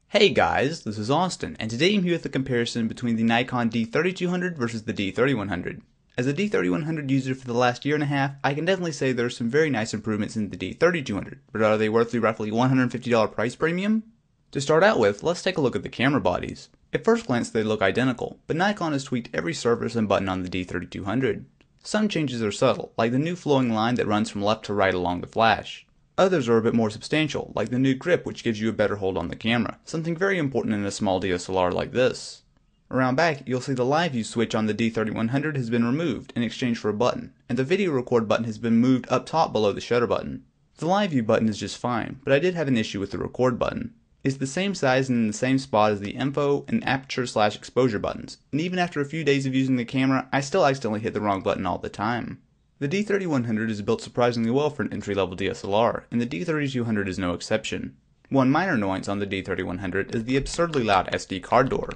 Hey guys, this is Austin, and today I'm here with a comparison between the Nikon D3200 versus the D3100. As a D3100 user for the last year and a half, I can definitely say there are some very nice improvements in the D3200, but are they worth the roughly $150 price premium? To start out with, let's take a look at the camera bodies. At first glance they look identical, but Nikon has tweaked every surface and button on the D3200. Some changes are subtle, like the new flowing line that runs from left to right along the flash. Others are a bit more substantial, like the new grip which gives you a better hold on the camera, something very important in a small DSLR like this. Around back, you'll see the live view switch on the D3100 has been removed in exchange for a button, and the video record button has been moved up top below the shutter button. The live view button is just fine, but I did have an issue with the record button. It's the same size and in the same spot as the info and aperture/exposure buttons, and even after a few days of using the camera, I still accidentally hit the wrong button all the time. The D3100 is built surprisingly well for an entry-level DSLR, and the D3200 is no exception. One minor annoyance on the D3100 is the absurdly loud SD card door.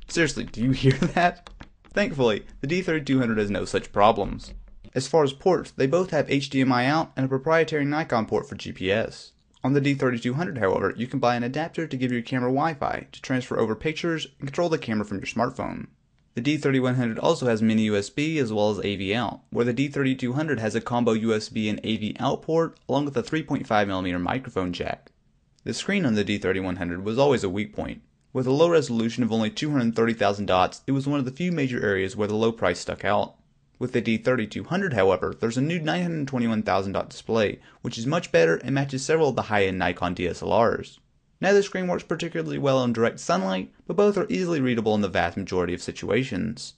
Seriously, do you hear that? Thankfully, the D3200 has no such problems. As far as ports, they both have HDMI out and a proprietary Nikon port for GPS. On the D3200, however, you can buy an adapter to give your camera Wi-Fi to transfer over pictures and control the camera from your smartphone. The D3100 also has mini USB as well as AV out, where the D3200 has a combo USB and AV out port along with a 3.5mm microphone jack. The screen on the D3100 was always a weak point. With a low resolution of only 230,000 dots, it was one of the few major areas where the low price stuck out. With the D3200, however, there's a new 921,000 dot display, which is much better and matches several of the high-end Nikon DSLRs. Neither screen works particularly well in direct sunlight, but both are easily readable in the vast majority of situations.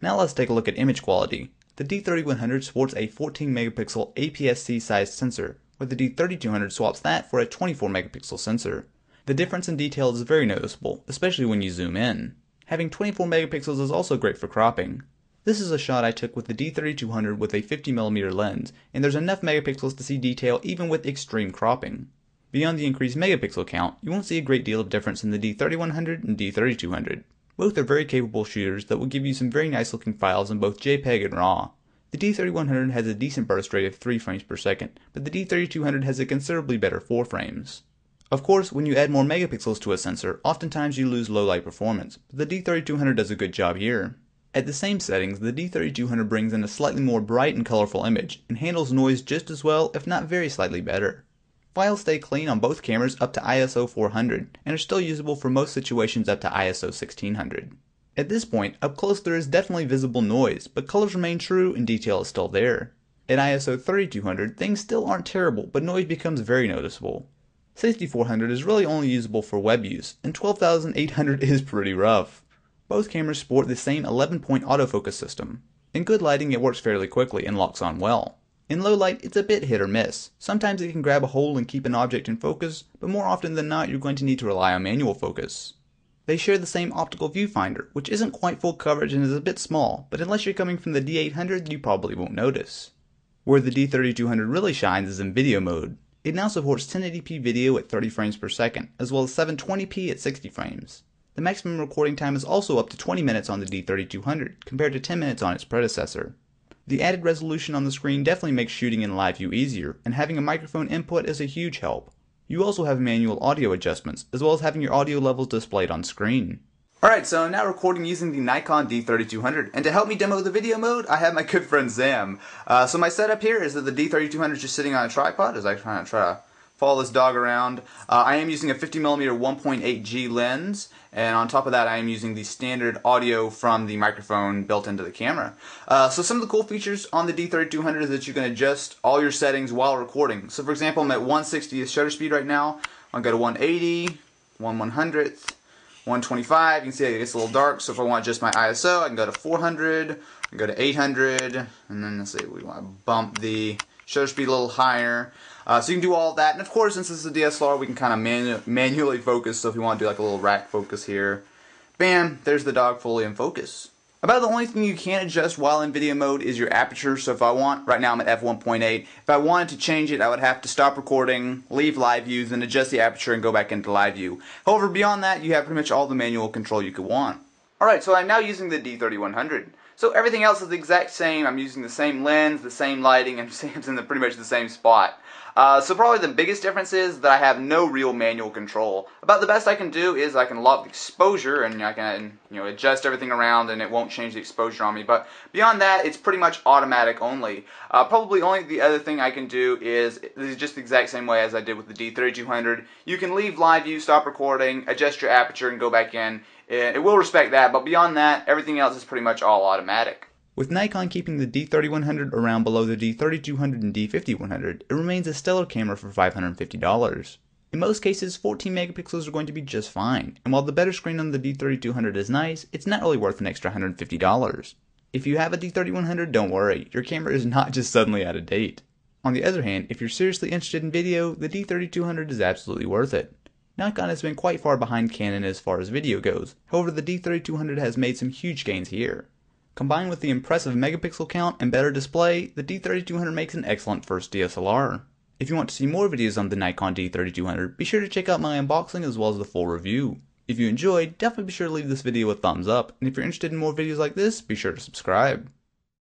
Now let's take a look at image quality. The D3100 sports a 14 megapixel APS-C sized sensor, where the D3200 swaps that for a 24 megapixel sensor. The difference in detail is very noticeable, especially when you zoom in. Having 24 megapixels is also great for cropping. This is a shot I took with the D3200 with a 50mm lens, and there's enough megapixels to see detail even with extreme cropping. Beyond the increased megapixel count, you won't see a great deal of difference in the D3100 and D3200. Both are very capable shooters that will give you some very nice looking files in both JPEG and RAW. The D3100 has a decent burst rate of 3 frames per second, but the D3200 has a considerably better 4 frames. Of course, when you add more megapixels to a sensor, oftentimes you lose low light performance, but the D3200 does a good job here. At the same settings, the D3200 brings in a slightly more bright and colorful image, and handles noise just as well, if not very slightly better. Files stay clean on both cameras up to ISO 400 and are still usable for most situations up to ISO 1600. At this point, up close there is definitely visible noise, but colors remain true and detail is still there. At ISO 3200, things still aren't terrible, but noise becomes very noticeable. 6400 is really only usable for web use, and 12800 is pretty rough. Both cameras sport the same 11-point autofocus system. In good lighting it works fairly quickly and locks on well. In low light, it's a bit hit or miss. Sometimes it can grab a hold and keep an object in focus, but more often than not you're going to need to rely on manual focus. They share the same optical viewfinder, which isn't quite full coverage and is a bit small, but unless you're coming from the D800 you probably won't notice. Where the D3200 really shines is in video mode. It now supports 1080p video at 30 frames per second, as well as 720p at 60 frames. The maximum recording time is also up to 20 minutes on the D3200, compared to 10 minutes on its predecessor. The added resolution on the screen definitely makes shooting in live view easier, and having a microphone input is a huge help. You also have manual audio adjustments, as well as having your audio levels displayed on screen. Alright, so I'm now recording using the Nikon D3200, and to help me demo the video mode, I have my good friend Zam. So my setup here is that the D3200 is just sitting on a tripod, as I try to follow this dog around. I am using a 50mm 1.8G lens, and on top of that I am using the standard audio from the microphone built into the camera. So some of the cool features on the D3200 is that you can adjust all your settings while recording. So for example, I'm at 1/60th shutter speed right now. I'll go to 180, 1/100th, 125. You can see it gets a little dark, so if I want to adjust my ISO, I can go to 400, I can go to 800, and then let's see, we want to bump the shutter speed a little higher. So you can do all that, and of course, since this is a DSLR, we can kind of manually focus, so if you want to do like a little rack focus here, bam, there's the dog fully in focus. About the only thing you can't adjust while in video mode is your aperture, so if I want, right now I'm at f1.8, if I wanted to change it, I would have to stop recording, leave live view, then adjust the aperture and go back into live view. However, beyond that, you have pretty much all the manual control you could want. Alright, so I'm now using the D3100. So everything else is the exact same. I'm using the same lens, the same lighting, and Sam's in pretty much the same spot. So probably the biggest difference is that I have no real manual control. About the best I can do is I can lock the exposure and I can adjust everything around and it won't change the exposure on me. But beyond that, it's pretty much automatic only. Probably only the other thing I can do is this is just the exact same way as I did with the D3200. You can leave live view, stop recording, adjust your aperture, and go back in. It will respect that, but beyond that, everything else is pretty much all automatic. With Nikon keeping the D3100 around below the D3200 and D5100, it remains a stellar camera for $550. In most cases, 14 megapixels are going to be just fine, and while the better screen on the D3200 is nice, it's not really worth an extra $150. If you have a D3100, don't worry, your camera is not just suddenly out of date. On the other hand, if you're seriously interested in video, the D3200 is absolutely worth it. Nikon has been quite far behind Canon as far as video goes, however the D3200 has made some huge gains here. Combined with the impressive megapixel count and better display, the D3200 makes an excellent first DSLR. If you want to see more videos on the Nikon D3200, be sure to check out my unboxing as well as the full review. If you enjoyed, definitely be sure to leave this video a thumbs up, and if you're interested in more videos like this, be sure to subscribe.